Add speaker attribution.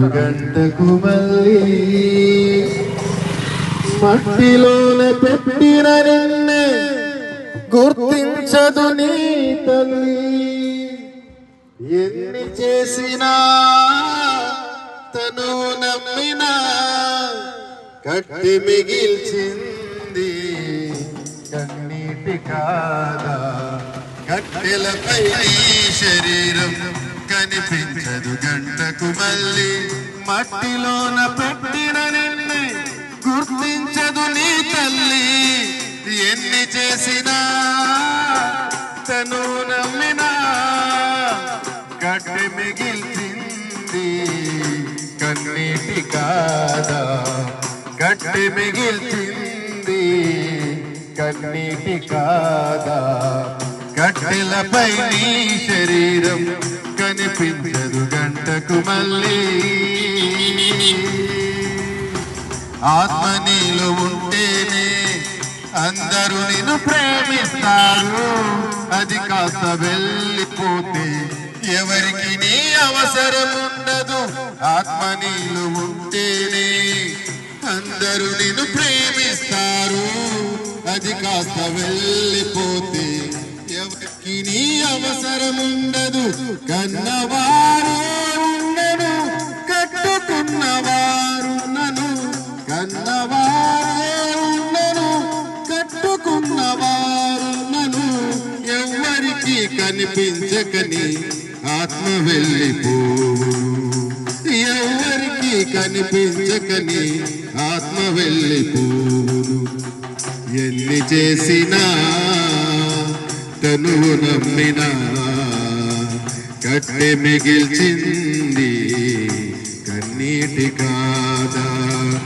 Speaker 1: గంటకు మళ్ళీ మట్టిలోన పెట్టిన నిన్నే గుర్తించదు నీ తల్లి. ఎన్ని చేసినా తను నమ్మినా కట్టి మిగిల్చింది కన్నీటి కాదా. కట్టెలపై శరీరం కనిపించదు గంటకు మళ్ళీ మట్టిలోన పెట్టిన నిన్నే గుర్తించదు నీ తల్లి. ఎన్ని చేసినా తను నమ్మినా కట్టి మిగిల్చింది కన్నీటి కాదా. కట్టి మిగిల్చింది కన్నీటి కాదా. కట్టెలపై నీ శరీరం కనిపించదు గంటకు మళ్ళీ. ఆత్మ నీలో ఉంటేనే అందరూ నిన్ను ప్రేమిస్తారు. అది కాస్త వెళ్ళిపోతే ఎవరికి నీ అవసరం ఉండదు. ఆత్మ నీలో ఉంటేనే అందరూ నిన్ను ప్రేమిస్తారు. అది కాస్త వెళ్ళిపోతే ఎవరికి నీ అవసరం ఉండదు. కన్నవారు ఉండను కట్టుకున్నవారున్నను. కన్నవారే ఉండను కట్టుకున్నవారున్నను. ఎవరికి కనిపించకని ఆత్మ వెళ్ళిపోవు. ఎవరికి కనిపించకని ఆత్మ వెళ్ళిపోవును. ఎన్ని చేసినా తనువు నమ్మినా కట్టె మిగిల్చింది కన్నీటి కాదా.